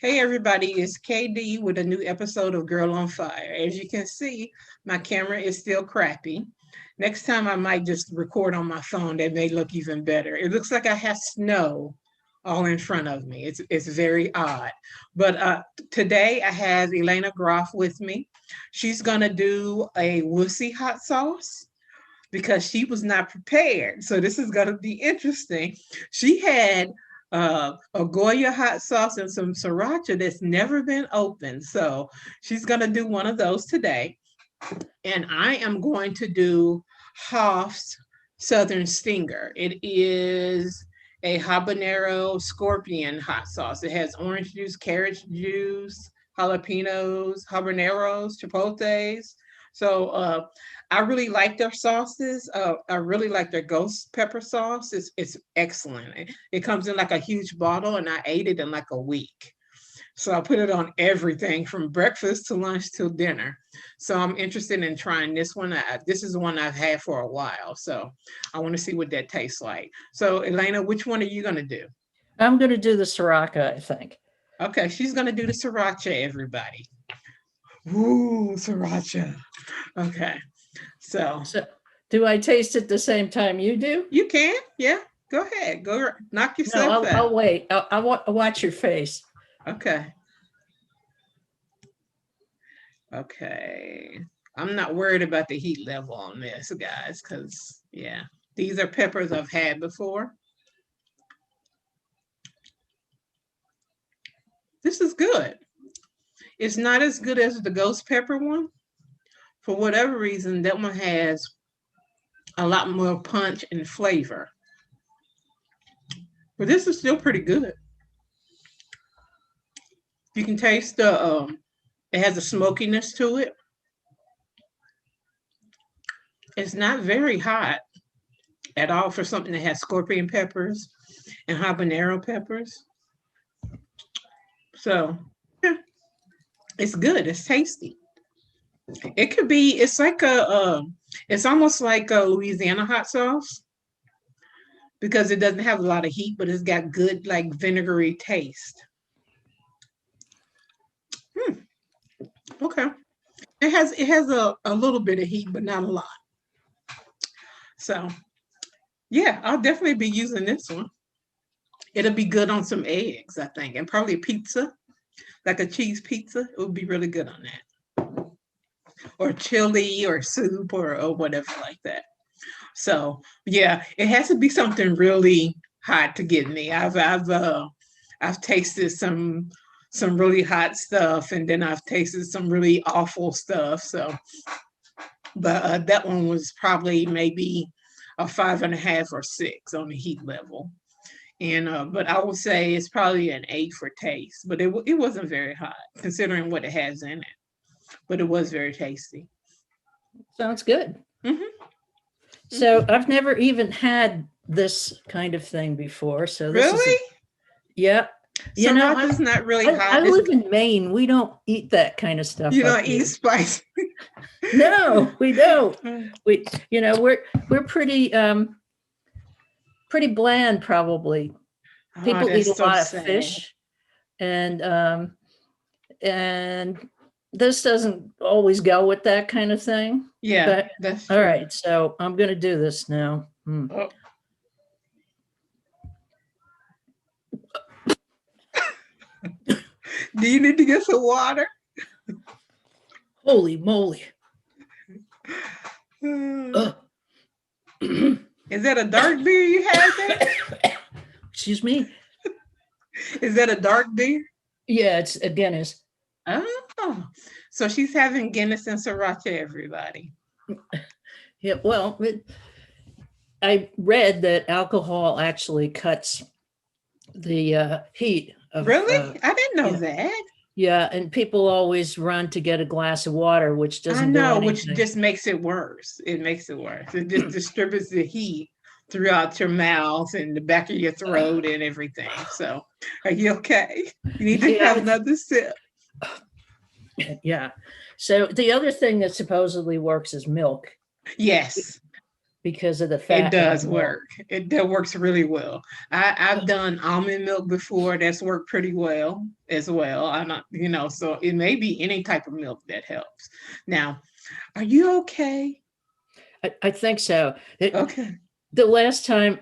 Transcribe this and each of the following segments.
Hey everybody, it's KD with a new episode of Girl on Fire. As you can see, my camera is still crappy. Next time I might just record on my phone. That may look even better. It looks like I have snow all in front of me. It's very odd. But today I have Elena Graf with me. She's gonna do a wussy hot sauce because she was not prepared. So this is gonna be interesting. She had a Goya hot sauce and some sriracha that's never been opened. So she's going to do one of those today. And I am going to do Hoff's Southern Stinger. It is a habanero scorpion hot sauce. It has orange juice, carrot juice, jalapenos, habaneros, chipotles. So I really like their sauces. I really like their ghost pepper sauce. It's excellent. It comes in like a huge bottle, and I ate it in like a week. So I put it on everything from breakfast to lunch till dinner. So I'm interested in trying this one. This is the one I've had for a while. So I want to see what that tastes like. So Elena, which one are you going to do? I'm going to do the sriracha, I think. Okay, she's going to do the sriracha, everybody. Ooh, sriracha. Okay. So So, do I taste it the same time you do? you can, yeah. Go ahead. Go knock No, yourself I'll out. wait. I'll watch your face. Okay. Okay. I'm not worried about the heat level on this, guys, because yeah, these are peppers I've had before. This is good. It's not as good as the ghost pepper one. For whatever reason, that one has a lot more punch and flavor. But this is still pretty good. You can taste it has a smokiness to it. It's not very hot at all for something that has scorpion peppers and habanero peppers. So yeah, it's good. It's tasty. It could be. It's like it's almost like a Louisiana hot sauce because it doesn't have a lot of heat, but it's got good like vinegary taste. Hmm, okay. It has a little bit of heat, but not a lot. So yeah, I'll definitely be using this one. It'll be good on some eggs, I think, and probably pizza, like a cheese pizza. It would be really good on that, or chili, or soup, or whatever like that. So yeah, it has to be something really hot to get me. I've tasted some really hot stuff, and then I've tasted some really awful stuff. So, but that one was probably maybe a 5.5 or 6 on the heat level. And but I would say it's probably an 8 for taste. But it wasn't very hot considering what it has in it. But it was very tasty. Sounds good. Hmm. So Hmm. I've never even had this kind of thing before. So this is a Really? yeah. You know, Sriracha's not really I hot. It's live in Maine. We don't eat that kind of stuff you up don't eat here. spice. No, we don't. We we're pretty bland probably. Oh, People eat that's a so lot of sad. fish, and and this doesn't always go with that kind of thing. Yeah, But that's all true. right, so I'm going to do this now. Oh, do you need to get some water? Holy moly. Is Ugh. that a dark beer you had there? Excuse me. Is that a dark beer? Yeah, it's a Guinness. Oh, so she's having Guinness and sriracha, everybody. Yeah, well, I read that alcohol actually cuts the heat of Really? I didn't know yeah. that. Yeah, and people always run to get a glass of water, which I doesn't do know, which anything. just makes it worse. It makes it worse. It just distributes the heat throughout your mouth and the back of your throat and everything. So, are you okay? You need to have Yeah, another sip. yeah. So the other thing that supposedly works is milk. Yes. because of the It fat in the does milk. work. That works really well. I've done almond milk before. That's worked pretty well as well. I'm not, so it may be any type of milk that helps. Now, are you okay? I think so. Okay. The last time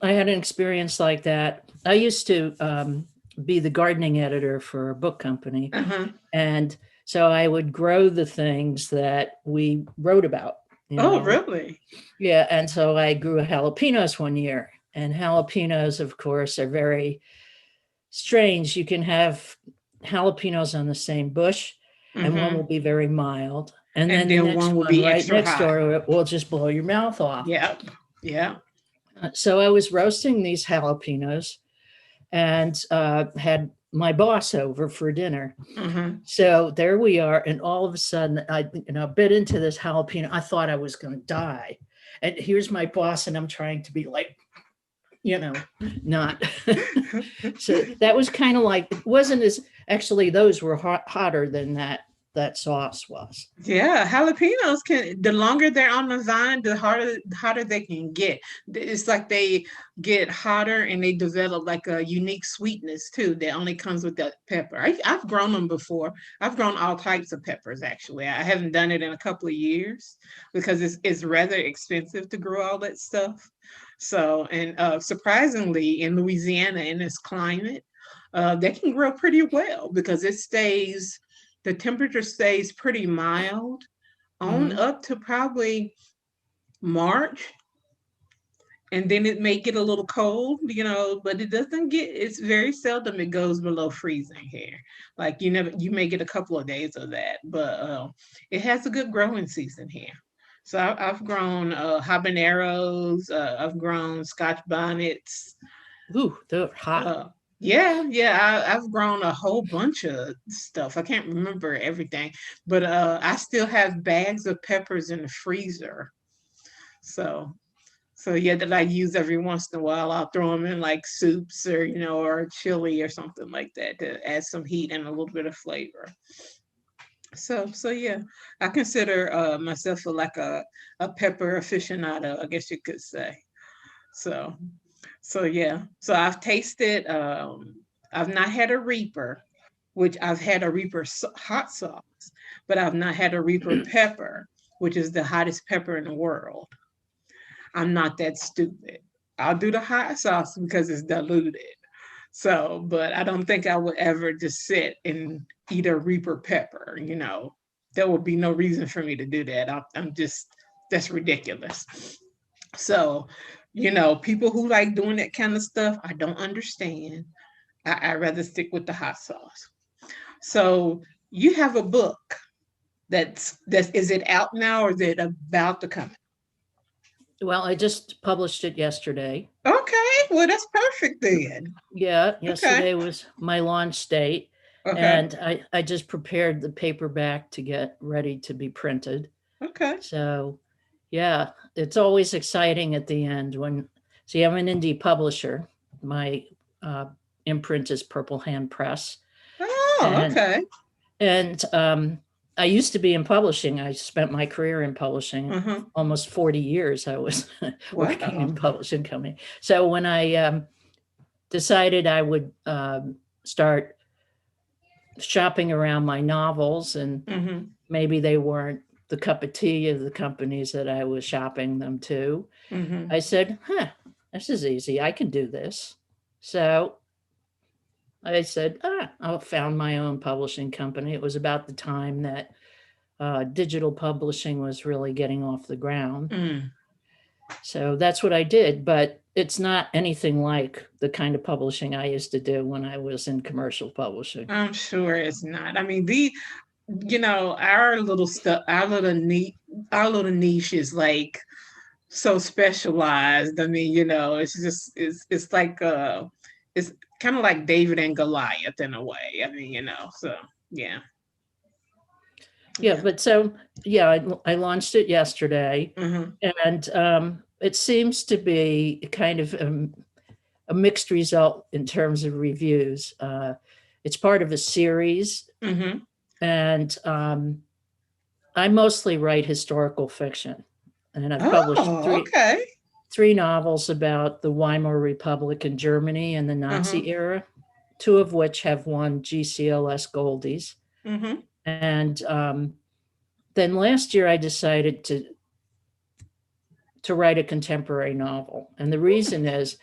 I had an experience like that, I used to be the gardening editor for a book company. Uh-huh. And so I would grow the things that we wrote about, you Oh, know. really? Yeah. And so I grew jalapenos one year. And jalapenos, of course, are very strange. You can have jalapenos on the same bush, and one will Mm-hmm. be very mild. And And then the then next one will one be right extra next hot. door will just blow your mouth off. Yep. Yeah. So I was roasting these jalapenos and had my boss over for dinner. Mm-hmm. So there we are, and all of a sudden, I bit into this jalapeno. I thought I was going to die, and here's my boss, and I'm trying to be like, not. So that was kind of like, it wasn't as, actually those were hotter than that sauce was. Yeah, jalapenos the longer they're on the vine, the hotter they can get. It's like they get hotter and they develop like a unique sweetness too that only comes with that pepper. I've grown them before. I've grown all types of peppers actually. I haven't done it in a couple of years because it's rather expensive to grow all that stuff. So, and surprisingly, in Louisiana in this climate, they can grow pretty well because the temperature stays pretty mild on Hmm. up to probably March. And then it may get a little cold, but it's very seldom it goes below freezing here. Like you may get a couple of days of that, but it has a good growing season here. So I've grown habaneros, I've grown Scotch bonnets, Ooh, they're hot. uh, yeah, I've grown a whole bunch of stuff. I can't remember everything, but I still have bags of peppers in the freezer. So, so yeah, that I use every once in a while. I'll throw them in like soups or or chili or something like that to add some heat and a little bit of flavor. So yeah, I consider myself like a pepper aficionado, I guess you could say. So so yeah, so I've tasted. I've not had a Reaper, which I've had a Reaper hot sauce, but I've not had a Reaper pepper, which is the hottest pepper in the world. I'm not that stupid. I'll do the hot sauce because it's diluted. So, but I don't think I would ever just sit and eat a Reaper pepper. There would be no reason for me to do that. I'm just that's ridiculous. So, people who like doing that kind of stuff, I don't understand. I rather stick with the hot sauce. So you have a book that's is it out now or is it about to come? Well, I just published it yesterday. Okay, well that's perfect then. Yeah, Okay, yesterday was my launch date, okay, and I just prepared the paperback to get ready to be printed. okay. So, yeah, it's always exciting at the end when, see, I'm an indie publisher. My uh, imprint is Purple Hand Press, Oh, and okay. and I used to be in publishing. I spent my career in publishing. Uh-huh. Almost 40 years I was working Wow. in publishing company. So when I decided I would start shopping around my novels, and Mm-hmm. maybe they weren't the cup of tea of the companies that I was shopping them to, Mm-hmm. I said, this is easy. I can do this. So I said, I found my own publishing company. It was about the time that digital publishing was really getting off the ground. Mm. So that's what I did. But it's not anything like the kind of publishing I used to do when I was in commercial publishing. I'm sure it's not. I mean, our little stuff, our little niche is like so specialized. I mean, it's just it's like it's kind of like David and Goliath in a way. I mean, so yeah, Yeah, yeah. but so yeah, I launched it yesterday, Mm-hmm. and it seems to be kind of a mixed result in terms of reviews. It's part of a series, Mm-hmm. and I mostly write historical fiction. And I've published Oh, okay. three novels about the Weimar Republic in Germany and the Uh-huh. Nazi era, two of which have won GCLS Goldies. Mm-hmm. And then last year I decided to write a contemporary novel. And the reason is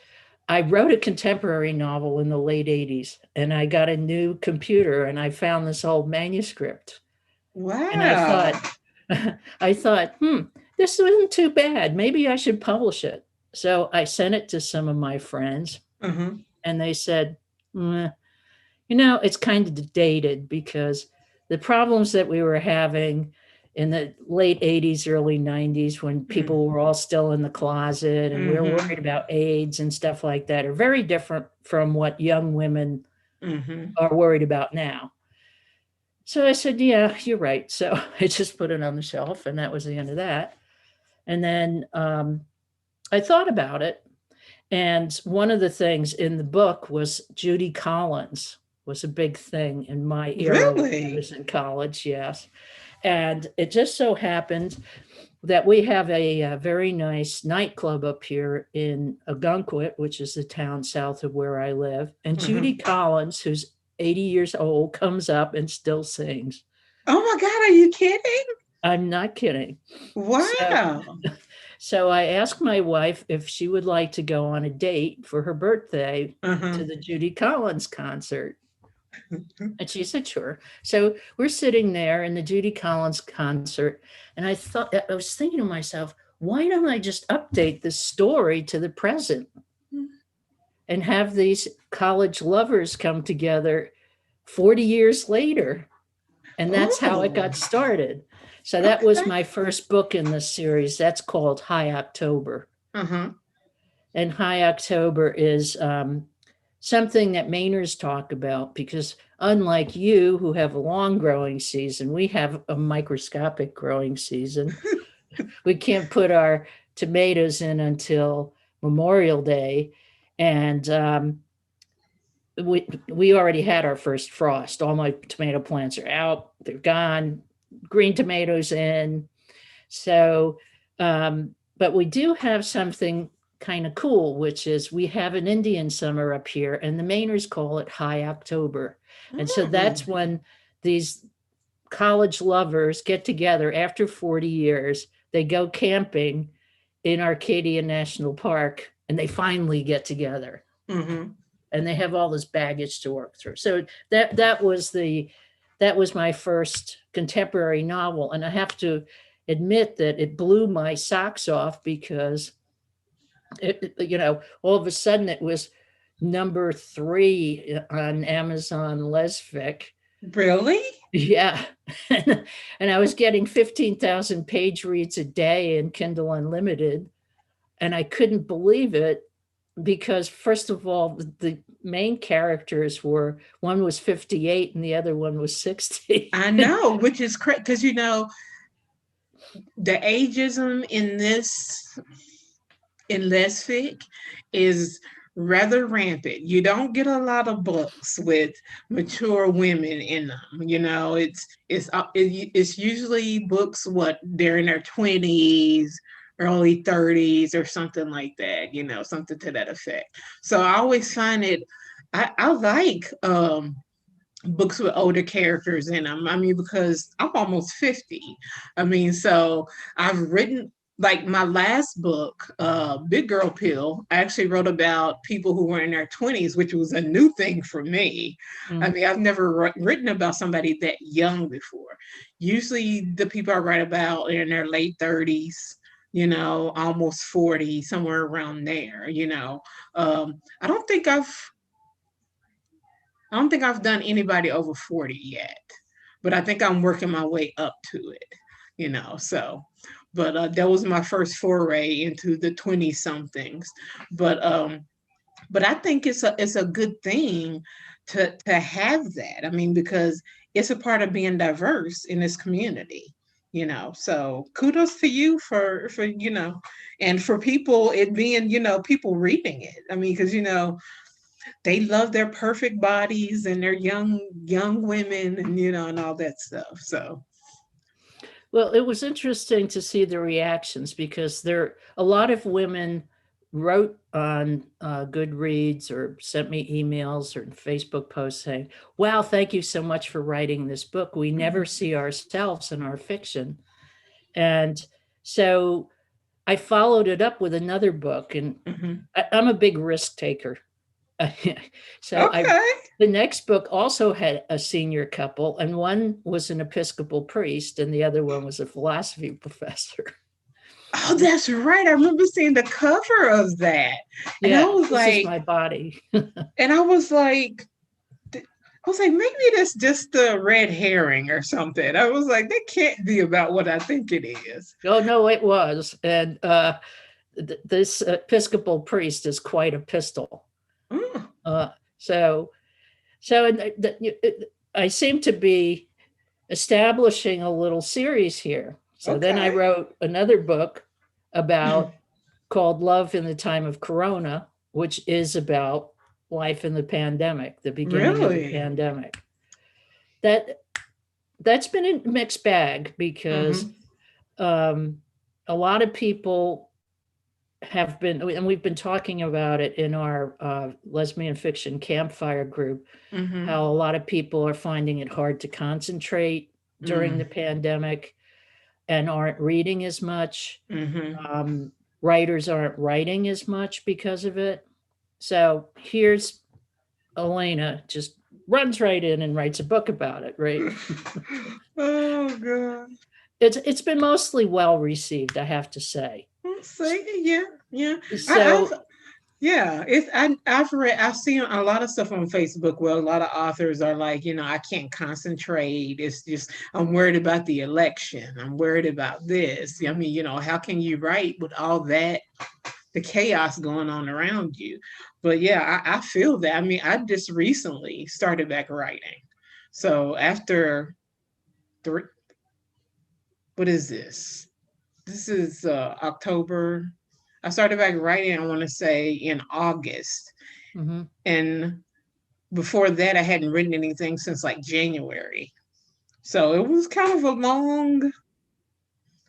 I wrote a contemporary novel in the late 80s and I got a new computer and I found this old manuscript. And Wow. I thought, this isn't too bad. Maybe I should publish it. So I sent it to some of my friends Uh-huh. and they said, "Mm, it's kind of dated because the problems that we were having in the late 80s, early 90s, when people were all still in the closet and we were Mm-hmm. worried about AIDS and stuff like that, are very different from what young women Mm-hmm. are worried about now." So I said, "Yeah, you're right." So I just put it on the shelf, and that was the end of that. And then I thought about it. And one of the things in the book was Judy Collins was a big thing in my era when I Really? was in college. Yes. And it just so happened that we have a very nice nightclub up here in Ogunquit, which is the town south of where I live. And Uh-huh. Judy Collins, who's 80 years old, comes up and still sings. Oh my God, are you kidding? I'm not kidding. So, Wow. so I asked my wife if she would like to go on a date for her birthday Uh-huh. to the Judy Collins concert. And she said, sure. So we're sitting there in the Judy Collins concert. And I was thinking to myself, why don't I just update this story to the present and have these college lovers come together 40 years later? And that's how it Oh, got started. So that was okay. my first book in the series. That's called High October. Uh-huh. And High October is something that Mainers talk about because, unlike you, who have a long growing season, we have a microscopic growing season. We can't put our tomatoes in until Memorial Day. And we already had our first frost. All my tomato plants are out, they're gone, green tomatoes in. So, but we do have something kind of cool, which is we have an Indian summer up here, and the Mainers call it High October. And so that's Mm. when these college lovers get together after 40 years. They go camping in Arcadia National Park, and they finally get together. Mm-hmm. And they have all this baggage to work through. So that was my first contemporary novel, and I have to admit that it blew my socks off because all of a sudden it was number 3 on Amazon Lesfic. Really? Yeah. And I was getting 15,000 page reads a day in Kindle Unlimited, and I couldn't believe it because, first of all, the main characters were, one was 58 and the other one was 60. I know, which is crazy because the ageism in Lesfic is rather rampant. You don't get a lot of books with mature women in them. It's usually books what they're in their 20s, early 30s, or something like that. Something to that effect. So I always find it. I like books with older characters in them. I mean, because I'm almost 50. I mean, so I've written like my last book, Big Girl Pill. I actually wrote about people who were in their 20s, which was a new thing for me. I Mm. mean, I've never written about somebody that young before. Usually the people I write about are in their late 30s, almost 40, somewhere around there. I don't think I've done anybody over 40 yet, but I think I'm working my way up to it. So, but that was my first foray into the 20 somethings. But I think it's a good thing to have that. I mean, because it's a part of being diverse in this community. So kudos to you for and for people it being, people reading it. I mean, because they love their perfect bodies and their young women and and all that stuff. So Well, it was interesting to see the reactions because a lot of women wrote on Goodreads or sent me emails or Facebook posts saying, "Wow, thank you so much for writing this book. We never see ourselves in our fiction." And so I followed it up with another book, and Mhm. I'm a big risk taker. So Okay. the next book also had a senior couple, and one was an Episcopal priest, and the other one was a philosophy professor. Oh, that's right. I remember seeing the cover of that. And I Yeah, was this is like, my body. and I was like, maybe that's just a red herring or something. I was like, that can't be about what I think it is. Oh no, it was, and this Episcopal priest is quite a pistol. Mm, Uh, so, I seem to be establishing a little series here. So then I okay. wrote another book about called Love in the Time of Corona, which is about life in the pandemic, the beginning of the Really? pandemic. That that's been a mixed bag because Mm-hmm. um, a lot of people have been, and we've been talking about it in our lesbian fiction campfire group, Mm-hmm. how a lot of people are finding it hard to concentrate during the pandemic and aren't reading as much. Mm-hmm. Um, Writers aren't writing as much because of it. So here's Elena just runs right in and writes a book about it, right? Oh God. It's been mostly well received, I have to say. Let's see. Yeah, yeah. I've So I've seen a lot of stuff on Facebook where a lot of authors are like, I can't concentrate. It's just I'm worried about the election. I'm worried about this. I mean, how can you write with all that the chaos going on around you? But yeah, I feel that. I mean, I just recently started back writing. So after three, what is this? This is October. I started back writing, I want to say in August. mhm. And before that, I hadn't written anything since like January. So it was kind of a long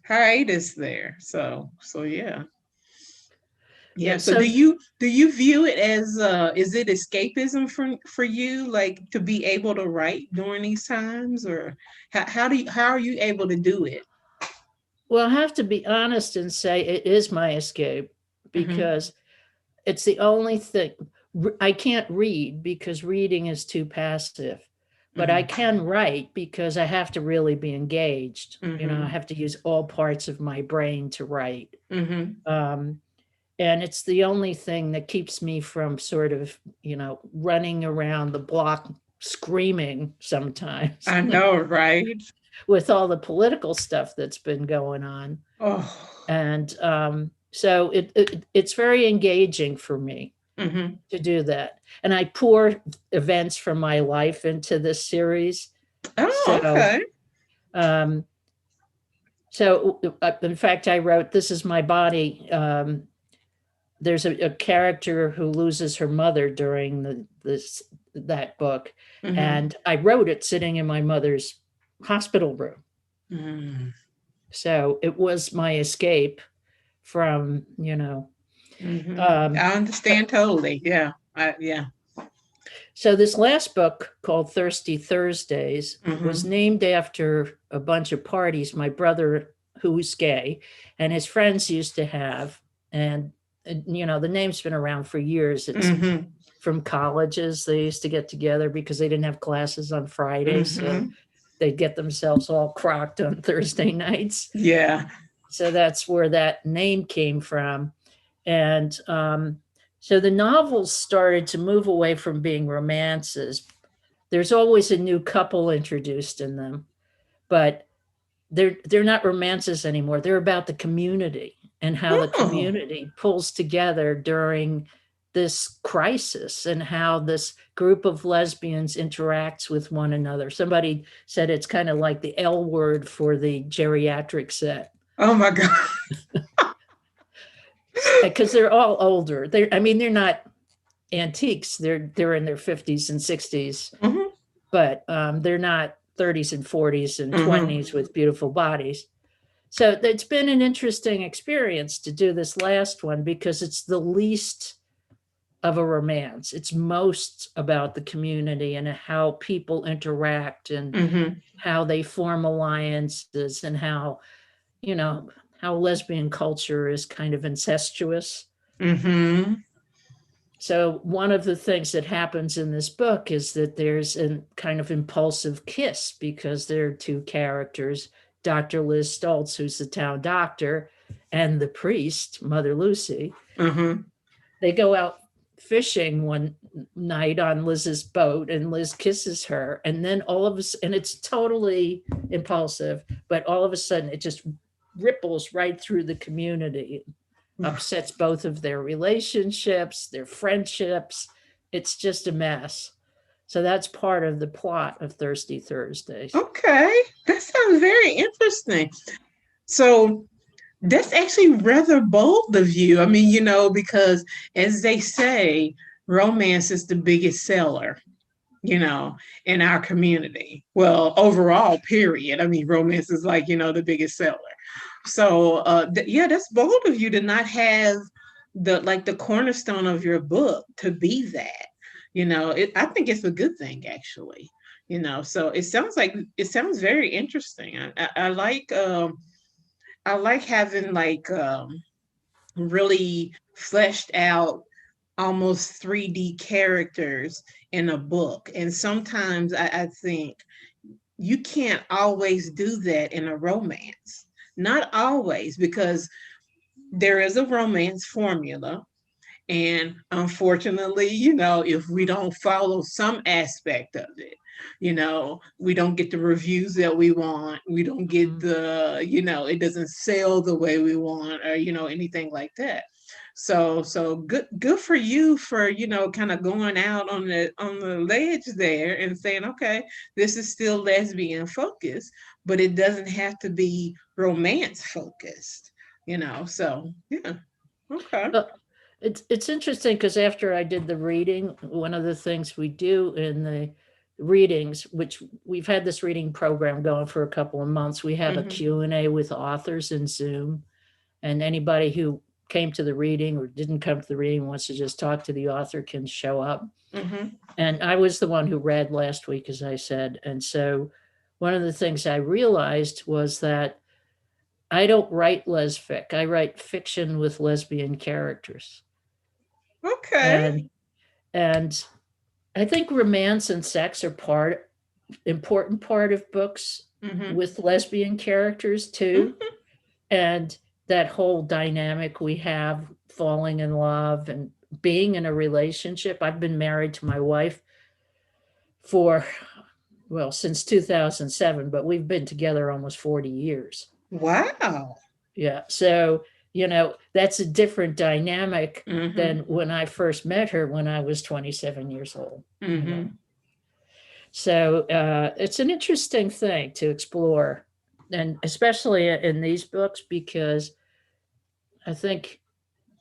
hiatus there. So yeah. Yeah. So So do you view it as is it escapism for you, like to be able to write during these times, or how are you able to do it? well, I have to be honest and say it is my escape Mm-hmm. because it's the only thing. I can't read because reading is too passive, but I Mm-hmm. can write because I have to really be engaged. I Mm-hmm. have to use all parts of my brain to write. Mm-hmm. Um, and it's the only thing that keeps me from sort of, running around the block screaming sometimes I know, right? with all the political stuff that's been going on. Oh. And so it's very engaging for me Mm-hmm. to do that. And I pour events from my life into this series. Oh, So, okay. um, in fact, I wrote "This Is My Body." There's a character who loses her mother during that book, Mm-hmm. and I wrote it sitting in my mother's hospital room. Mm-hmm. So it was my escape from, Mm-hmm. um, I understand but totally. Yeah. Yeah. so this last book called Thirsty Thursdays was Mm-hmm. named after a bunch of parties my brother, who's gay, and his friends used to have. And, the name's been around for years. It's Mm-hmm. from colleges. They used to get together because they didn't have classes on Fridays. So Mm-hmm. they'd get themselves all crocked on Thursday nights. Yeah. So that's where that name came from. And so the novels started to move away from being romances. There's always a new couple introduced in them, but they're not romances anymore. They're about the community and how the Oh. community pulls together during this crisis and how this group of lesbians interacts with one another. Somebody said it's kind of like the L word for the geriatric set Oh my God. because they're all older. They're not antiques. They're in their 50s and 60s, Mm-hmm. but they're not 30s and 40s and Mm-hmm. 20s with beautiful bodies. So it's been an interesting experience to do this last one because it's the least of a romance. It's most about the community and how people interact and Mm-hmm. how they form alliances and how, you know, how lesbian culture is kind of incestuous. Mm-hmm. So one of the things that happens in this book is that there's a kind of impulsive kiss because there are two characters, Dr. Liz Stoltz, who's the town doctor, and the priest, Mother Lucy. Mm-hmm. They go out fishing one night on Liz's boat, and Liz kisses her, and then all of a sudden, and it's totally impulsive, but all of a sudden it just ripples right through the community, upsets both of their relationships, their friendships. It's just a mess. So that's part of the plot of Thirsty Thursdays. Okay, that sounds very interesting. So that's actually rather bold of you. I mean, because as they say, romance is the biggest seller, you know, in our community. Well, overall, period. I mean, romance is like, the biggest seller. So, yeah, that's bold of you to not have the cornerstone of your book to be that. I think it's a good thing, actually. So it sounds very interesting. I like having like really fleshed out almost 3D characters in a book. And sometimes I think you can't always do that in a romance. Not always, because there is a romance formula. And unfortunately, if we don't follow some aspect of it, we don't get the reviews that we want. We don't get Mhm. it doesn't sell the way we want, or, anything like that. So good for you for, kind of going out on the ledge there and saying, okay, this is still lesbian focused, but it doesn't have to be romance focused, so yeah. Okay. But it's interesting because after I did the reading, one of the things we do in the readings, which we've had this reading program going for a couple of months, we have a Mm-hmm. Q&A with authors in Zoom, and anybody who came to the reading or didn't come to the reading wants to just talk to the author can show up. Mm-hmm. And I was the one who read last week, as I said. And so one of the things I realized was that I don't write lesfic. I write fiction with lesbian characters. Okay. And and I think romance and sex are important part of books Mm-hmm. with lesbian characters too. Mm-hmm. And that whole dynamic we have falling in love and being in a relationship. I've been married to my wife for, well, since 2007, but we've been together almost 40 years. Wow. Yeah. So, that's a different dynamic Mm-hmm. than when I first met her when I was 27 years old, you know. Mm-hmm. So it's an interesting thing to explore, and especially in these books, because I think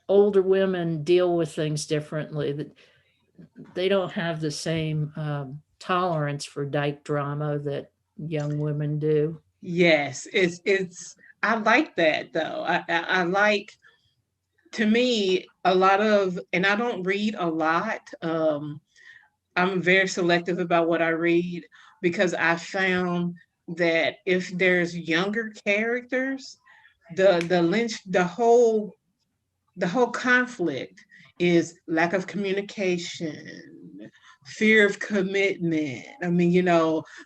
older women deal with things differently. That they don't have the same tolerance for dyke drama that young women do. Yes, it's I like that though. I like, to me, a lot of, and I don't read a lot. I'm very selective about what I read because I found that if there's younger characters, the whole conflict is lack of communication, fear of commitment. I mean,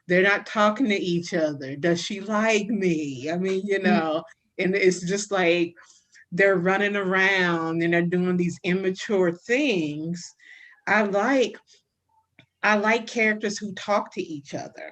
they're not talking to each other. Does she like me? I mean, Mm, and it's just like they're running around and they're doing these immature things. I like I like characters who talk to each other,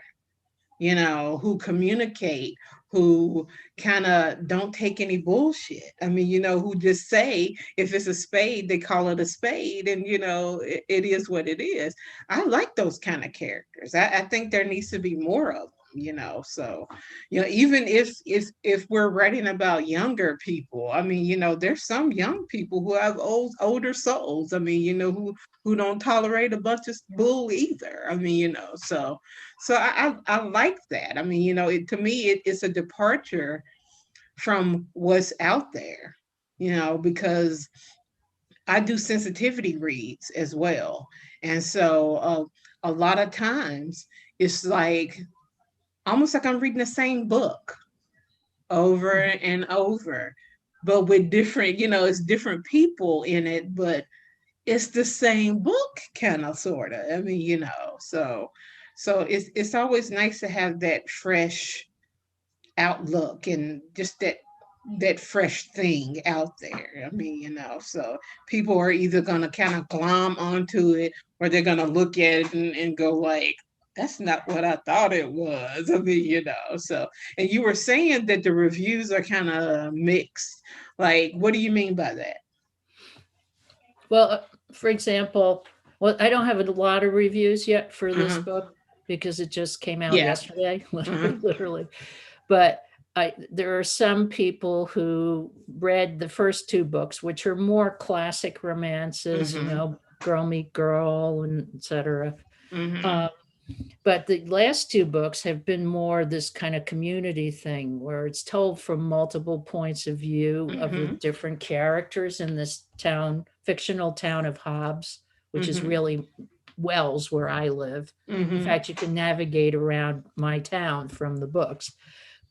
who communicate, who kind of don't take any bullshit. I mean, who just say if it's a spade, they call it a spade, and it is what it is. I like those kind of characters. I think there needs to be more of them. So even if we're writing about younger people, I mean, there's some young people who have older souls. I mean, who don't tolerate a bunch of bull either. I mean, so I like that. I mean, to me, it's a departure from what's out there, because I do sensitivity reads as well. And so a lot of times it's like almost like I'm reading the same book over Mhm. and over, but with different, it's different people in it, but it's the same book, kind of, sort of. I mean, so it's always nice to have that fresh outlook and just that fresh thing out there. I mean, so people are either gonna kind of glom onto it, or they're gonna look at it and go like, that's not what I thought it was. I mean, so, and you were saying that the reviews are kind of mixed. Like, what do you mean by that? Well, for example, well, I don't have a lot of reviews yet for this Uh-huh. book because it just came out Yeah. yesterday, Uh-huh. literally. But there are some people who read the first two books, which are more classic romances, Mm-hmm. girl meet girl, and etc. Mm-hmm. Uh, but the last two books have been more this kind of community thing where it's told from multiple points of view of the Mm-hmm. different characters in this town, fictional town of Hobbs, which is Mm-hmm. really Wells, where I live. In Mm-hmm. fact, you can navigate around my town from the books.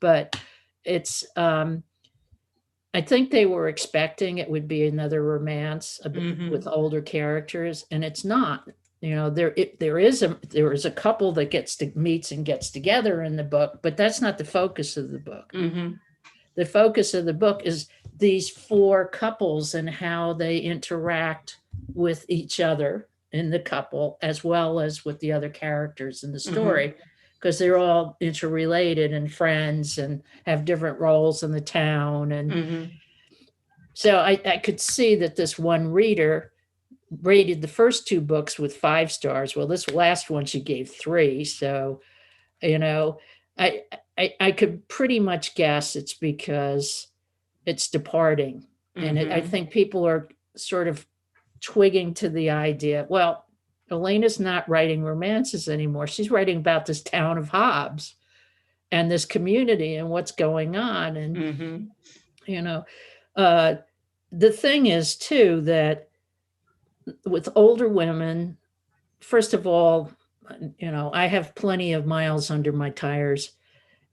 But it's, I think they were expecting it would be another romance Mm-hmm. with older characters, and it's not. There is a couple that meets and gets together in the book, but that's not the focus of the book. Mm-hmm. The focus of the book is these four couples and how they interact with each other in the couple as well as with the other characters in the Mm-hmm. story, because they're all interrelated and friends and have different roles in the town. And Mm-hmm. so I could see that this one reader rated the first two books with 5 stars. Well, this last one she gave 3. So, you know, I I could pretty much guess it's because it's departing. And I Mm-hmm. think people are sort of twigging to the idea, well, Elena's not writing romances anymore. She's writing about this town of Hobbs and this community and what's going on. And, Mm-hmm. you know, uh, the thing is, too, that with older women, first of all, I have plenty of miles under my tires,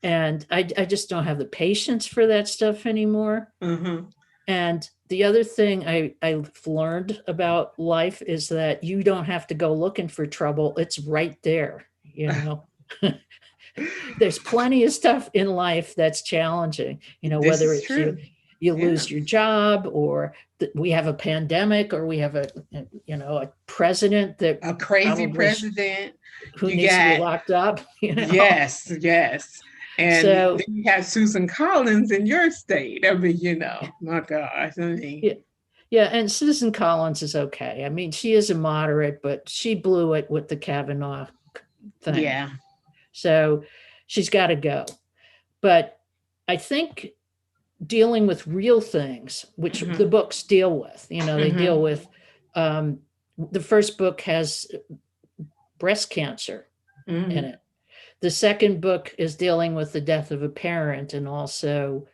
and I just don't have the patience for that stuff anymore. Mm-hmm. And the other thing I've learned about life is that you don't have to go looking for trouble. It's right there, you know. There's plenty of stuff in life that's challenging, This whether is it's you true. you Yeah. lose your job, or we have a pandemic, or we have a president that A crazy probably president. who You needs to be got, locked up. yes, yes. And So, then you have Susan Collins in your state. I mean, my gosh. I mean, yeah, yeah, and Susan Collins is okay. I mean, she is a moderate, but she blew it with the Kavanaugh thing. yeah. So she's got to go. But I think dealing with real things, which the Mm-hmm. books deal with, they Mm-hmm. deal with, um, the first book has breast cancer in Mm-hmm. it. The second book is dealing with the death of a parent, and also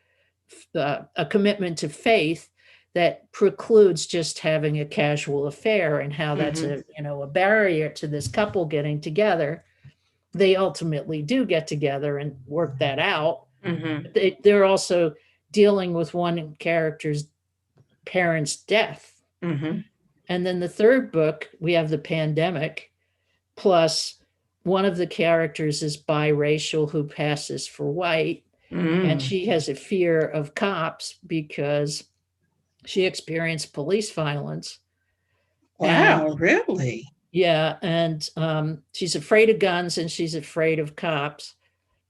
a commitment to faith that precludes just having a casual affair, and how that's Mm-hmm. a barrier to this couple getting together. They ultimately do get together and work that out. Mm-hmm. They're also dealing with one character's parents' death. Mm-hmm. And then the third book, we have the pandemic, plus one of the characters is biracial who passes for white. And Mm-hmm. she has a fear of cops because she experienced police violence. And Wow, really? yeah, and she's afraid of guns and she's afraid of cops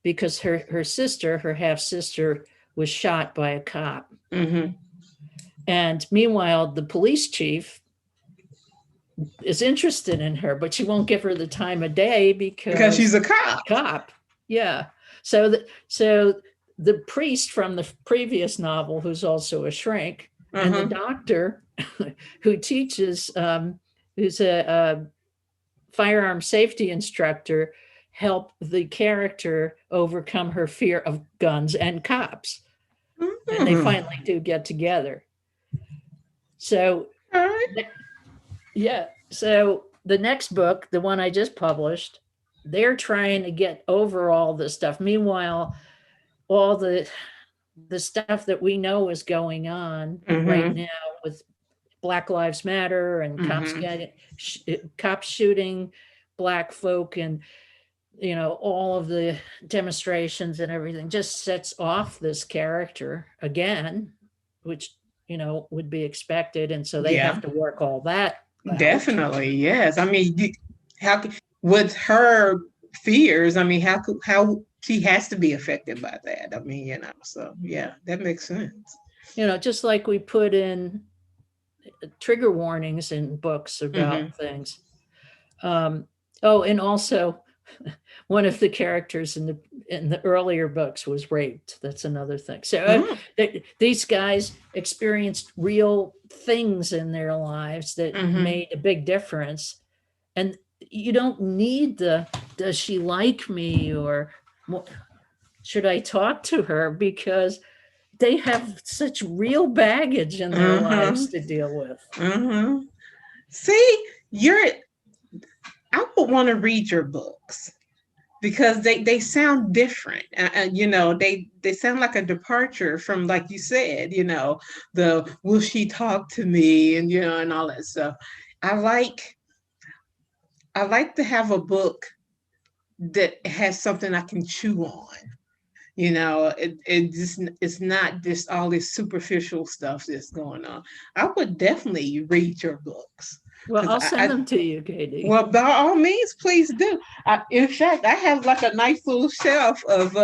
because her sister, her half sister, was shot by a cop. Mm-hmm. And meanwhile, the police chief is interested in her, but she won't give her the time of day Because she's because a cop. cop. Yeah. So the priest from the previous novel, who's also a shrink, and the Uh-huh. doctor who teaches, who's a firearm safety instructor, help the character overcome her fear of guns and cops. and they Mm. finally do get together. So, All right. yeah. So the next book, the one I just published, they're trying to get over all this stuff. Meanwhile, all the stuff that we know is going on right Mm-hmm. now with Black Lives Matter and Mm-hmm. cops shooting black folk, and all of the demonstrations and everything just sets off this character again, which would be expected, and so they Yeah, have to work all that out. definitely. Yes. I mean, how with her fears? I mean, how she has to be affected by that? I mean, So yeah, that makes sense. Just like we put in trigger warnings in books Mm-hmm. about things. um, oh, and also one of the characters in the earlier books was raped. That's another thing. So Mm-hmm. these guys experienced real things in their lives that Mm-hmm. made a big difference, and you don't need the "does she like me?" or "should I talk to her?" because they have such real baggage in their lives Mm-hmm. to deal with. Mm-hmm. See, I would want to read your books because they sound different. They sound like a departure from, like you said, the will she talk to me, and all that stuff. I like I like to have a book that has something I can chew on. It's not just all this superficial stuff that's going on. I would definitely read your books Well, because I'll send them to you, Katie. well, by all means, please do. In fact, I have like a nice little shelf of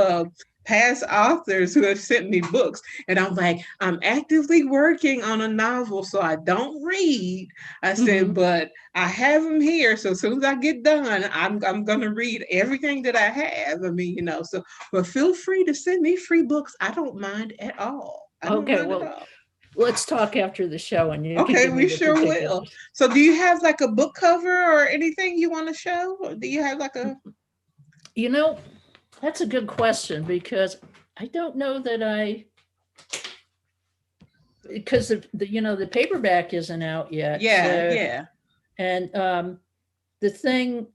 past authors who have sent me books, and I'm like, I'm actively working on a novel, so I don't read. I said, Mhm. but I have them here, so as soon as I get done, I'm gonna read everything that I have. I mean, so but feel free to send me free books. I don't mind at all. I don't Okay, mind at well, all. let's talk after the show and you can Okay, give me we the sure will. particulars. So, do you have like a book cover or anything you want to show? Or do you have like a? You know, that's a good question because I don't know that because the paperback isn't out yet. Yeah, So, yeah. and the thing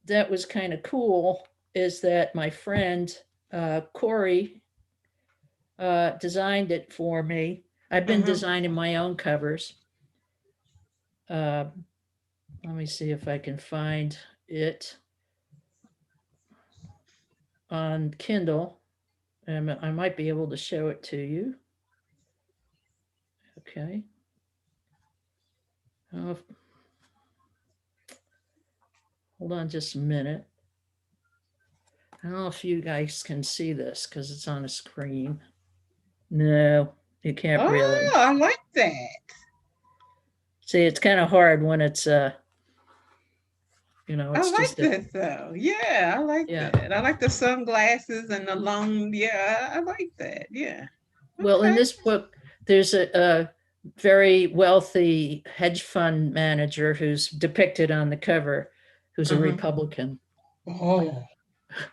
that was kind of cool is that my friend Corey designed it for me. I've been Mm-hmm. designing my own covers. Uh, Let me see if I can find it on Kindle. And I might be able to show it to you. Okay. Oh, hold on just a minute. I don't know if you guys can see this because it's on a screen. No, you can't Oh, really. I like that. See, it's kind of hard when I it's like just a, that though. Yeah, I like yeah. that. I like the sunglasses and the long. Yeah, I like that. Yeah. Well, in Okay. this book, there's a very wealthy hedge fund manager who's depicted on the cover, who's a Mm-hmm. Republican. Oh,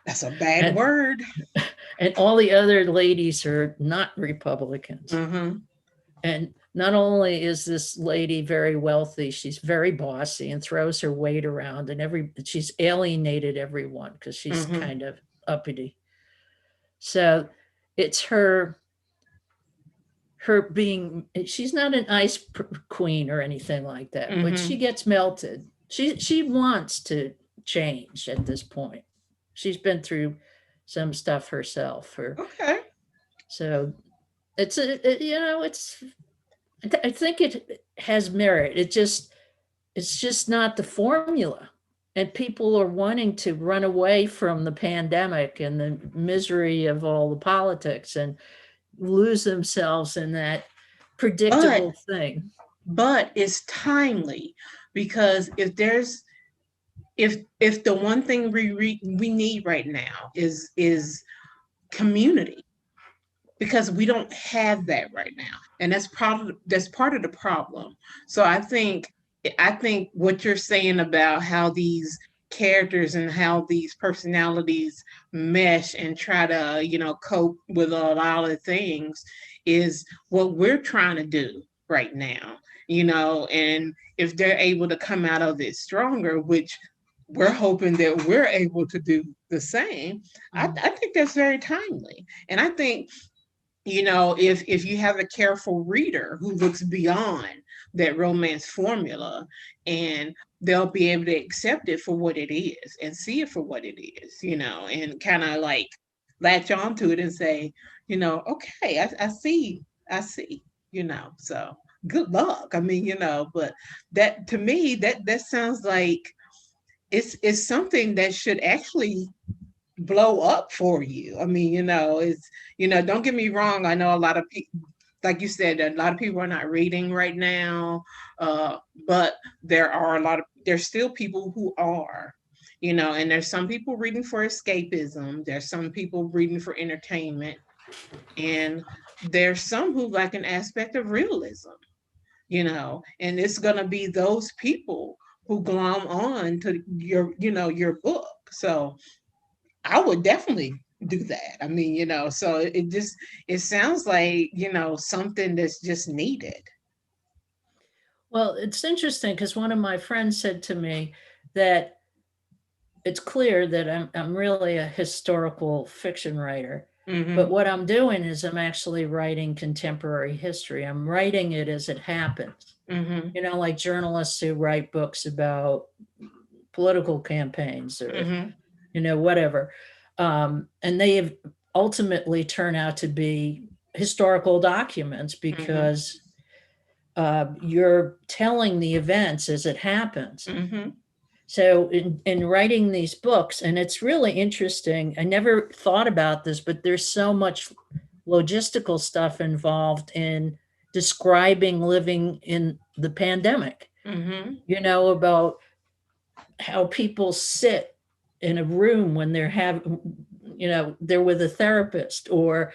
that's a bad And word. and all the other ladies are not Republicans. Mm-hmm. And not only is this lady very wealthy, she's very bossy and throws her weight around, and she's alienated everyone because she's Mm-hmm. kind of uppity. So it's her being she's not an ice queen or anything like that, but she Mm-hmm. gets melted. She wants to change at this point. She's been through some stuff herself. Okay. So it's it's I think it has merit. It's just not the formula. And people are wanting to run away from the pandemic and the misery of all the politics and lose themselves in that But predictable thing. it's timely because if the one thing we need right now is community, because we don't have that right now, and that's part of the problem. So I think what you're saying about how these characters and how these personalities mesh and try to, cope with a lot of things is what we're trying to do right now, and if they're able to come out of it stronger, which we're hoping that we're able to do the same, I think that's very timely. And I think, if you have a careful reader who looks beyond that romance formula, and they'll be able to accept it for what it is and see it for what it is, and kind of like latch onto it and say, okay, I see, so good luck. I mean, but that, to me, that sounds like it's something that should actually blow up for you. I mean, don't get me wrong. I know a lot of people, like you said, a lot of people are not reading right now, uh, but there's still people who are, and there's some people reading for escapism. There's some people reading for entertainment, and there's some who like an aspect of realism, and it's going to be those people who glom on to your book. So I would definitely do that. I mean, so it sounds like, something that's just needed. Well, it's interesting because one of my friends said to me that it's clear that I'm really a historical fiction writer. But Mm-hmm. what I'm doing is I'm actually writing contemporary history. I'm writing it as it happens. Mm-hmm. Like journalists who write books about political campaigns or, Mm-hmm. whatever. And they have ultimately turn out to be historical documents Mm-hmm. because you're telling the events as it happens. Mm-hmm. So in writing these books, and it's really interesting, I never thought about this, but there's so much logistical stuff involved in describing living in the pandemic, Mm-hmm. about how people sit in a room when they're with a therapist, or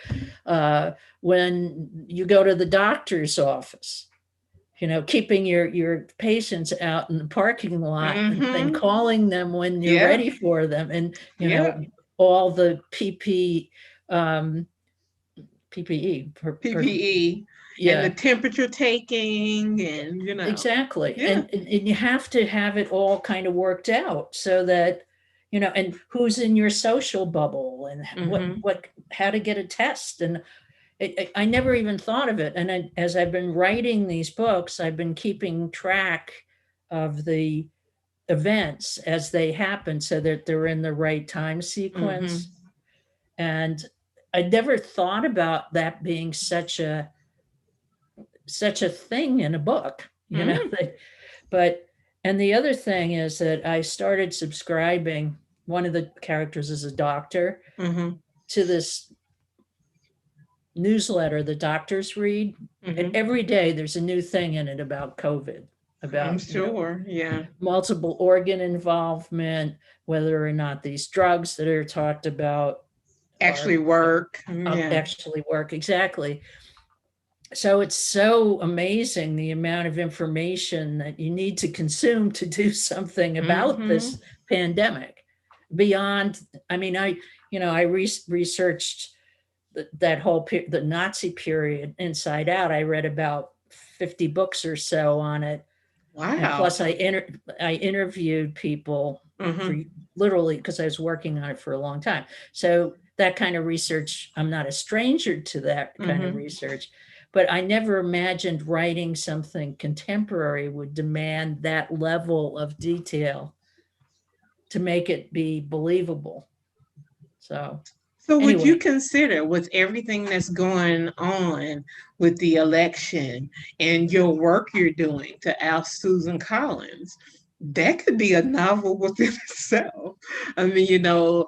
when you go to the doctor's office, keeping your patients out in the parking lot and then Mm-hmm. calling them when you're Yeah. ready for them, and Yeah. all the um, PPE, PPE and the yeah, temperature taking, and exactly. yeah. And you have to have it all kind of worked out so that, and who's in your social bubble, and Mm-hmm. how to get a test. And I never even thought of it. And as I've been writing these books, I've been keeping track of the events as they happen so that they're in the right time Mm-hmm. sequence. And I never thought about that being such a thing in a book, Mm-hmm. but and the other thing is that I started subscribing, one of the characters is a doctor, Mm-hmm. to this newsletter the doctors read, and Mm-hmm. every day there's a new thing in it about COVID, I'm about sure. Yeah. multiple organ involvement, whether or not these drugs that are talked about are Actually work. Yeah. actually work. Exactly. So it's so amazing the amount of information that you need to consume to do something about Mm-hmm. this pandemic. Beyond, I mean, I researched that whole the Nazi period inside out. I read about 50 books or so on it, and Wow. plus I interviewed people for Mm-hmm. literally, because I was working on it for a long time. So that kind of research, I'm not a stranger to that kind of Mm-hmm. research, but I never imagined writing something contemporary would demand that level of detail to make it be believable. So So would you anyway, consider, with everything that's going on with the election and your work you're doing, to oust Susan Collins, that could be a novel within itself. I mean, the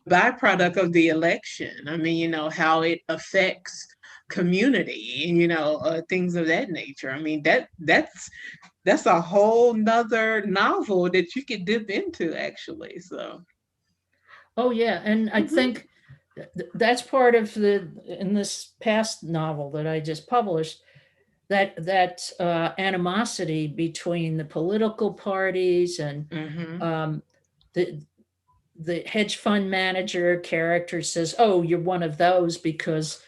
byproduct of the election. I mean, how it affects community and things of that nature. I mean, that's a whole nother novel that you could dip into, actually. So oh yeah, and I mhm. think that's part of the in this past novel that I just published, that animosity between the political parties and Mhm. um, the the hedge fund manager character says, "Oh, you're one of those because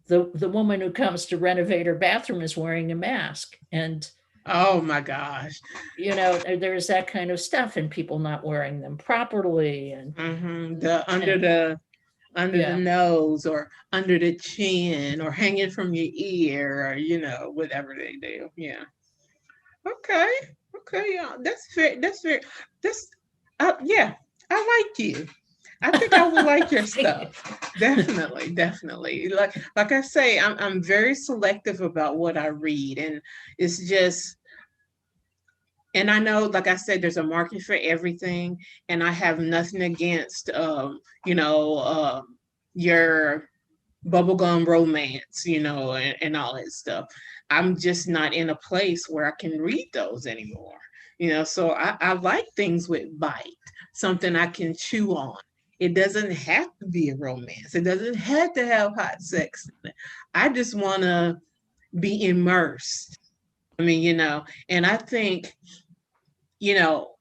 the woman who comes to renovate her bathroom is wearing a mask." And Oh my gosh. there's that kind of stuff, and people not wearing them properly, The and under the yeah. nose or under the chin or hanging from your ear or whatever they do. Yeah. Okay. Okay. Yeah. That's fair. That's fair. That's yeah. I like you. I think I would like your Thank you. stuff. Definitely, definitely. Like I say, I'm very selective about what I read, and it's just, and I know, like I said, there's a market for everything, and I have nothing against, you know, your bubblegum romance, and all that stuff. I'm just not in a place where I can read those anymore. So I like things with bite, something I can chew on. It doesn't have to be a romance. It doesn't have to have hot sex in it. I just want to be immersed. I mean, and I think,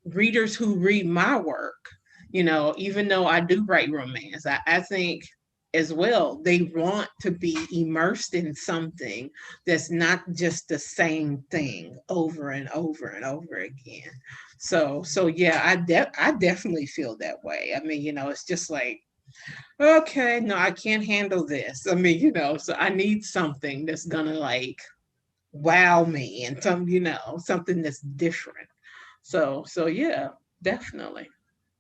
readers who read my work, even though I do write romance, I think as well, they want to be immersed in something that's not just the same thing over and over and over again. So yeah, I definitely feel that way. I mean, it's just like, okay, no, I can't handle this. I mean, so I need something that's gonna like wow me and something that's different. So yeah, definitely,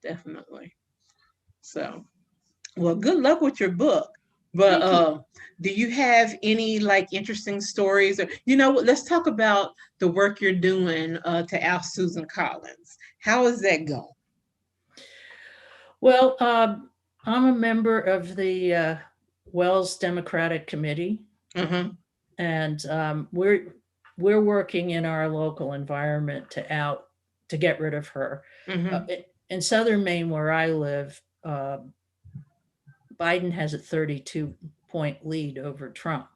definitely. So, well, good luck with your book. But Thank you. do you have any like interesting stories, or what? Let's talk about the work you're doing to oust Susan Collins. How is that going? Well, I'm a member of the Wells Democratic Committee, Mm-hmm. and we're working in our local environment to get rid of her. Mm-hmm. In southern Maine, where I live, Biden has a 32-point lead over Trump.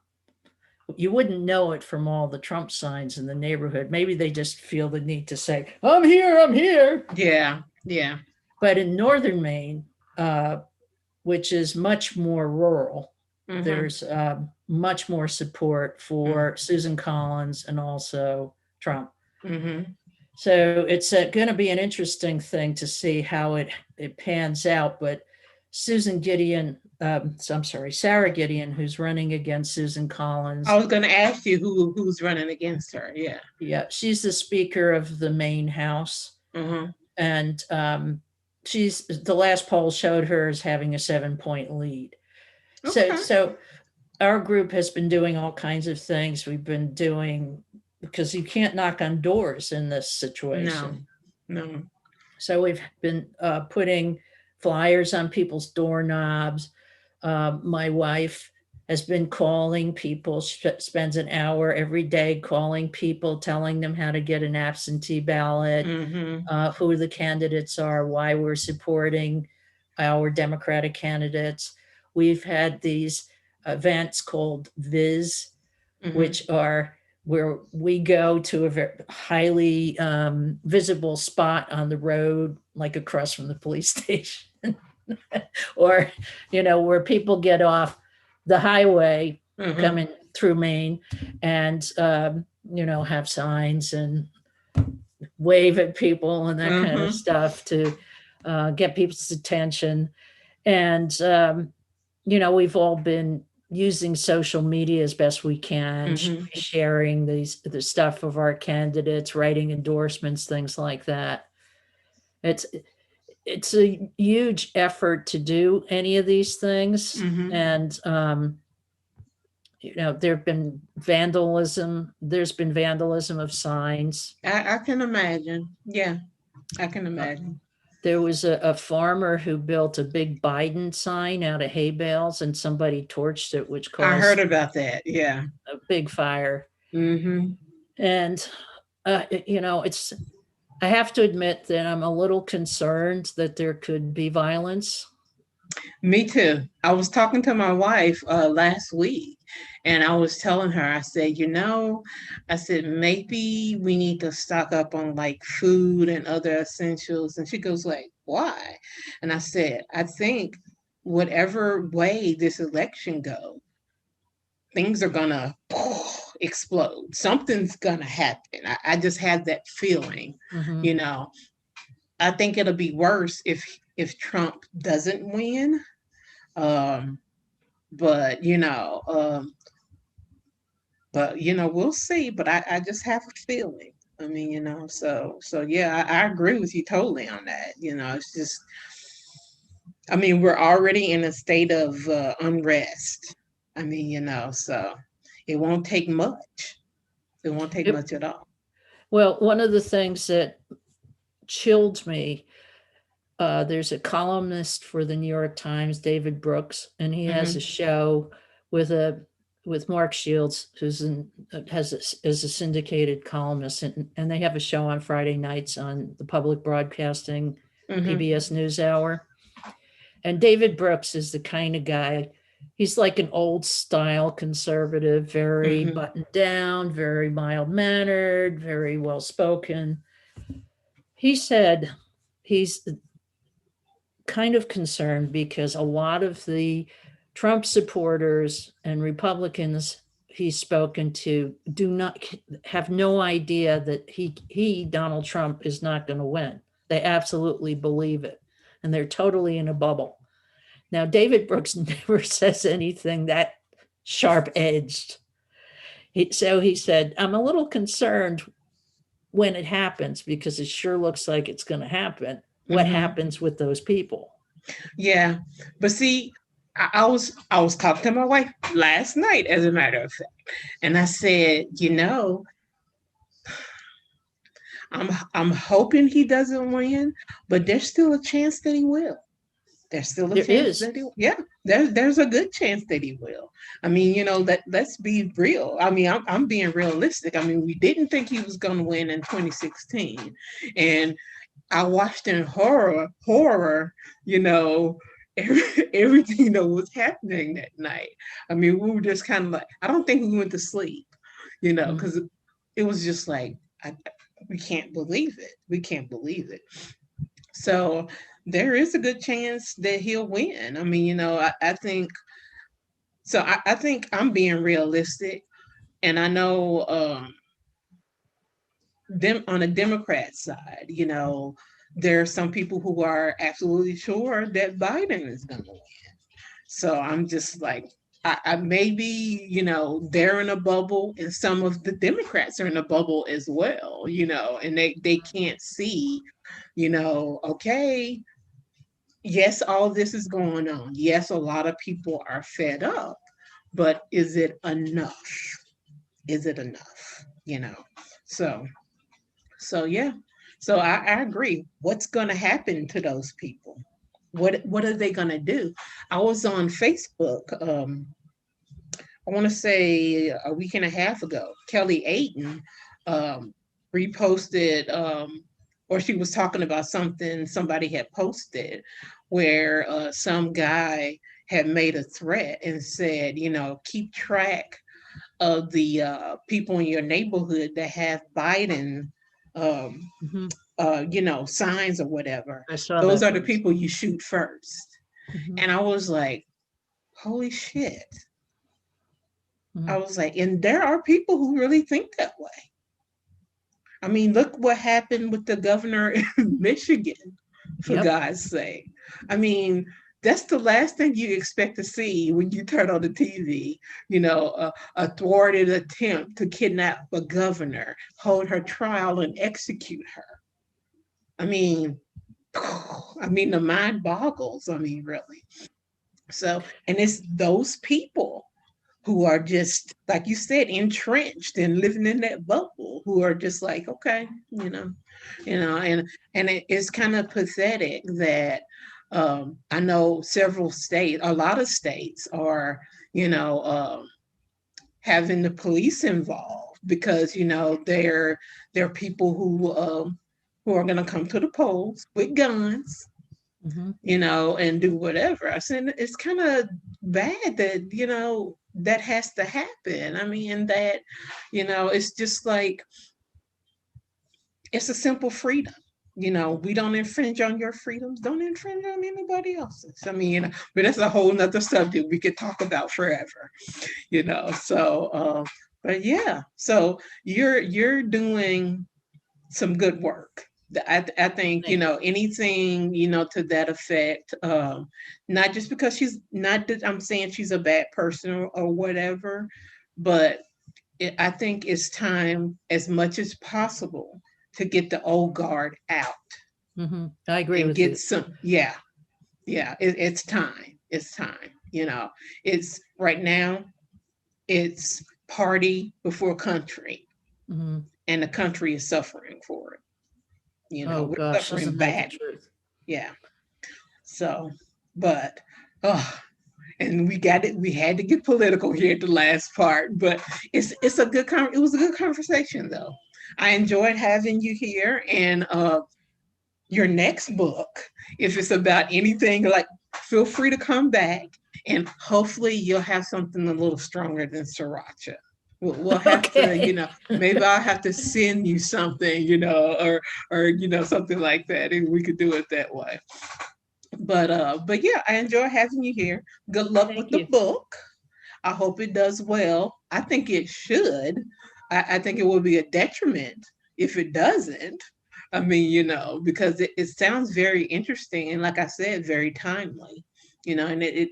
You wouldn't know it from all the Trump signs in the neighborhood. Maybe they just feel the need to say, "I'm here, I'm here." Yeah. Yeah. But in northern Maine, uh, which is much more rural, Mm-hmm. there's much more support for Susan Collins and also Trump. Mm-hmm. So it's going to be an interesting thing to see how it pans out. But Susan Gideon, so I'm sorry, Sarah Gideon, who's running against Susan I Collins. was going to ask you who's running against her. Yeah. Yeah, she's the Speaker of the Maine House, Mm-hmm. and she's the last poll showed her as having a 7-point lead. So Okay. so our group has been doing all kinds of things. We've been doing, because you can't knock on doors in this No. situation. No. So we've been putting flyers on people's doorknobs. My wife has been calling people. She spends an hour every day calling people, telling them how to get an absentee ballot, Mm-hmm. who the candidates are, why we're supporting our Democratic candidates. We've had these events called Viz, Mm-hmm. which are where we go to a very highly visible spot on the road, like across from the police station, or where people get off the highway Mm-hmm. coming through Maine, and have signs and wave at people and that kind of Mm-hmm. stuff to get people's attention. And we've all been using social media as best we can, Mm-hmm. sharing the stuff of our candidates, writing endorsements, things like that. It's it's a huge effort to do any of these things, Mm-hmm. and there have been vandalism. There's been vandalism of signs. I can imagine. Yeah, I can Uh, imagine. there was a farmer who built a big Biden sign out of hay bales, and somebody torched it, which I heard caused about that. Yeah. a big fire. Mm-hmm. And it's I have to admit that I'm a little concerned that there could be violence. Me too. I was talking to my wife last week, and I was telling her, I said, I said, maybe we need to stock up on like food and other essentials. And she goes like, why? And I said, I think whatever way this election goes, things are gonna explode. Something's gonna happen. I just had that feeling, Mhm. you know. I think it'll be worse if Trump doesn't win. Um, but we'll see. But I just have a feeling. I mean, so yeah, I agree with you totally on that. It's just, I mean, we're already in a state of unrest. I mean, so it won't take much. It won't take It, much at all. well, one of the things that chilled me, there's a columnist for the New York Times, David Brooks, and he has a Hmm. show with a with Mark Shields, who's is a syndicated columnist, and they have a show on Friday nights on the public broadcasting Hmm. PBS NewsHour. And David Brooks is the kind of guy, he's like an old style conservative, very Hmm. buttoned down, very mild mannered, very well spoken. He said he's kind of concerned because a lot of the Trump supporters and Republicans he's spoken to do not have no idea that Donald Trump is not going to win. They absolutely believe it, and they're totally in a bubble. Now, David Brooks never says anything that sharp edged. So he said, I'm a little concerned when it happens because it sure looks like it's going to happen. What Hmm. happens with those people? Yeah, but see, I was talking to my wife last night, as a matter of fact, and I said, I'm hoping he doesn't win, but there's still a chance that he will. There's still a There chance is. that yeah, there's a good chance that he will. I mean, let's be real. I mean, I'm being realistic. I mean, we didn't think he was going to win in 2016, and I watched in horror, you know, everything that was happening that night. I mean, we were just kind of like, I don't think we went to sleep, Mm. because it was just like, we can't believe it. We can't believe it. So there is a good chance that he'll win. I mean, I think so. I think I'm being realistic, and I know them on the Democrat side. There are some people who are absolutely sure that Biden is going to win. So I'm just like, I maybe, they're in a bubble, and some of the Democrats are in a bubble as well, and they can't see, okay, yes, all this is going on. Yes, a lot of people are fed up, but is it enough? Is it enough? So yeah. So I agree. What's going to happen to those people? What are they going to do? I was on Facebook. I want to say a week and a half ago. Kelly Ayton um, reposted, or she was talking about something somebody had posted, where some guy had made a threat and said, keep track of the people in your neighborhood that have Biden, um, Mhm. signs or whatever. I saw Those that are the post. people you shoot first. Mhm. And I was like, holy shit. I Mhm. was like, and there are people who really think that way. I mean, look what happened with the governor in Michigan, for Yep. God's sake. I mean, that's the last thing you expect to see when you turn on the TV, a thwarted attempt to kidnap a governor, hold her trial, and execute her. I mean, the mind boggles. I mean, really. So, and it's those people who are just, like you said, entrenched and living in that bubble, who are just like, okay, and it's kind of pathetic that I know several states, a lot of states are, having the police involved, because there are people who are going to come to the polls with guns, Mhm. and do whatever. I said it's kind of bad that, that has to happen. I mean, it's just like, it's a simple freedom. we don't infringe on your freedoms, don't infringe on anybody else's. I mean, but that's a whole nother subject we could talk about forever, so but yeah, so you're doing some good work. I think, Thank you. anything, to that effect. Not just because she's not that I'm saying she's a bad person or whatever, but I think it's time as much as possible to get the old guard out I agree and with get you. some, yeah, yeah, it's time. It's time. It's right now, it's party before country, hmm and the country is suffering for it. Oh We're gosh, suffering isn't that the bad. truth? Yeah. So, but, oh, and we had to get political here at the last part, but it's a it was a good conversation though. I enjoyed having you here, and your next book, if it's about anything, like, feel free to come back, and hopefully you'll have something a little stronger than sriracha. We'll have to, Okay. maybe I'll have to send you something, or something like that, and we could do it that way. But yeah, I enjoy having you here. Good luck with Thank the you. book. I hope it does well. I think it should. I think it will be a detriment if it doesn't. I mean, because it sounds very interesting, and, like I said, very timely. And it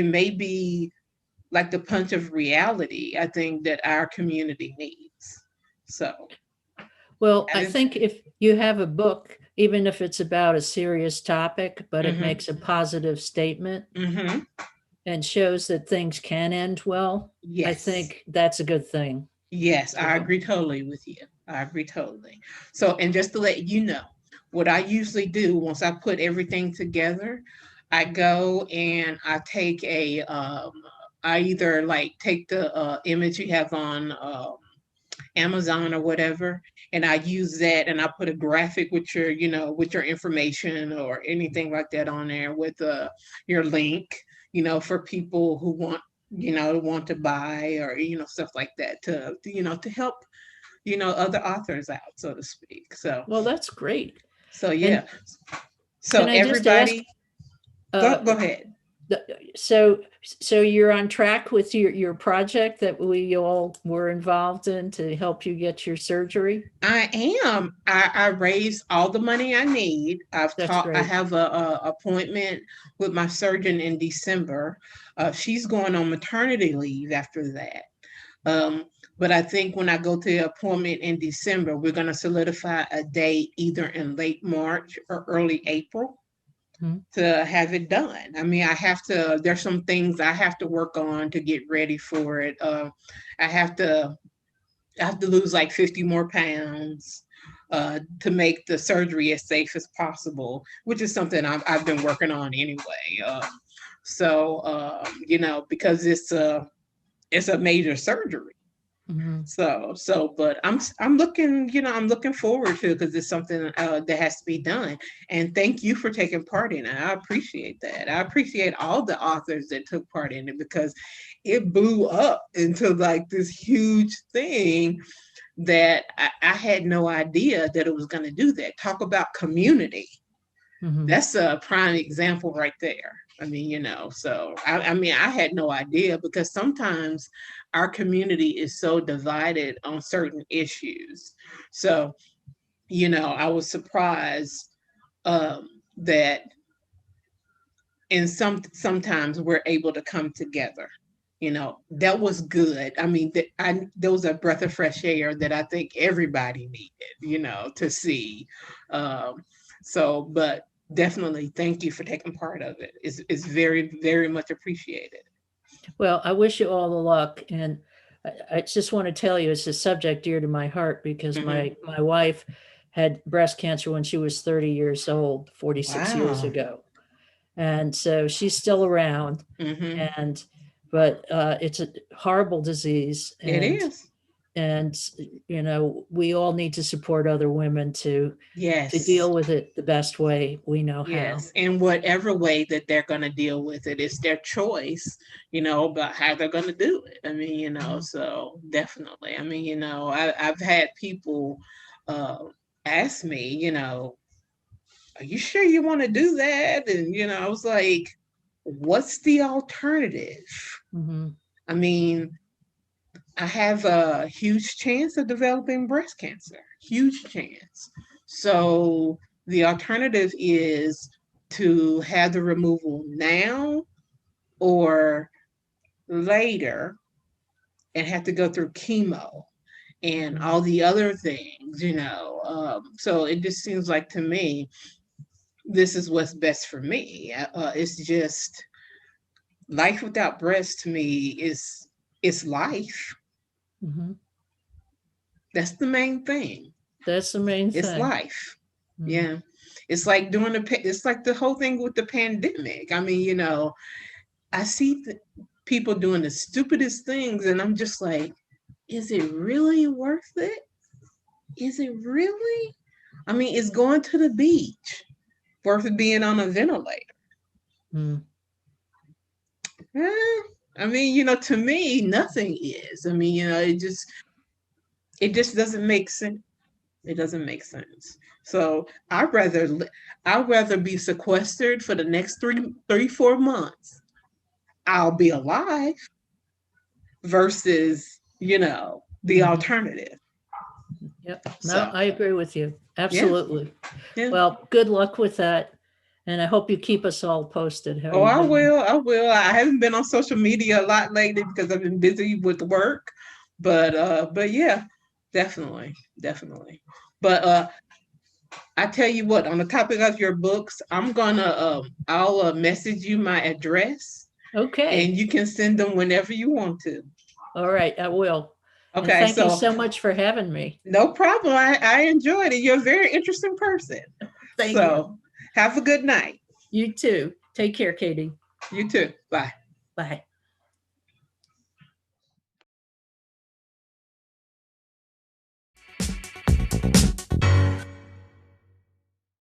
may be like the punch of reality, I think, that our community needs. So Well, that I is. think if you have a book, even if it's about a serious topic, but it Mm-hmm. makes a positive statement Mm-hmm. and shows that things can end well, I Yes. think that's a good thing. Yes, I So, agree totally with you. I agree totally. So, and just to let you know, what I usually do once I put everything together, I go and I take I either like take the image you have on Amazon or whatever, and I use that, and I put a graphic with your information or anything like that on there with your link, for people who want to buy, or stuff like that, to help other authors out, so to speak. So well, that's great. yeah. And So can I just ask, everybody, go uh, go ahead. so you're on track with your project that we all were involved in to help you get your surgery? I am. I raised all the money I need. That's I great. have a appointment with my surgeon in December. She's going on maternity leave after that. Um, but I think when I go to the appointment in December, we're going to solidify a date either in late March or early April Mhm. to have it done. I mean, there's some things I have to work on to get ready for it. I have to I have to lose like 50 more pounds to make the surgery as safe as possible, which is something I've been working on anyway. Because it's a major surgery. Mhm. But I'm looking, I'm looking forward to it because it's something that has to be done. And thank you for taking part in it. I appreciate that. I appreciate all the authors that took part in it, because it blew up into like this huge thing that I had no idea that it was going to do that. Talk about community. Mhm. That's a prime example right there. I mean, so I mean, I had no idea, because sometimes our community is so divided on certain issues. So, I was surprised that sometimes we're able to come together. That was good. I mean, there was a breath of fresh air that I think everybody needed, to see. Um, but definitely thank you for taking part of it. It's very, very much appreciated. Well, I wish you all the luck, and I just want to tell you it's a subject dear to my heart because Hmm. my wife had breast cancer when she was 30 years old, 46 years Wow. ago, and so she's still around, Hmm. and but it's a horrible disease, It and is. and we all need to support other women to Yes. deal with it the best way we know how. Yes, in whatever way that they're going to deal with it, it's their choice, about how they're going to do it. I mean, Mhm. so definitely. I mean, I've had people uh, ask me, are you sure you want to do that? And, I was like, what's the alternative? Mm-hmm. I mean, I have a huge chance of developing breast cancer, huge chance. So the alternative is to have the removal now or later and have to go through chemo and all the other things. So it just seems like to me, this is what's best for me. It's just life without breast to me is life. Mm-hmm. That's the main thing. That's the main It's thing. life. Mm-hmm. Yeah. It's like it's like the whole thing with the pandemic. I mean, I see people doing the stupidest things, and I'm just like, is it really worth it? Is it really? I mean, it's going to the beach worth being on a ventilator. Mm-hmm. I mean, to me, nothing is. I mean, it just doesn't make sense. It doesn't make sense. So I'd rather be sequestered for the next 4 months. I'll be alive versus, the alternative. Yep. No, So I agree with you. yeah, Absolutely. yeah. Well, good luck with that. And I hope you keep us all posted how Oh, you're I doing. will. I will. I haven't been on social media a lot lately because I've been busy with work. But yeah, definitely, definitely. But I tell you what, on the topic of your books, I'll message you my address Okay. and you can send them whenever you want to. All right. I will. And Okay, thank you so so much for having me. no problem. I enjoyed it. You're a very interesting person. Thank you. So have a good night. You too. Take care, Katie. You too. Bye. Bye.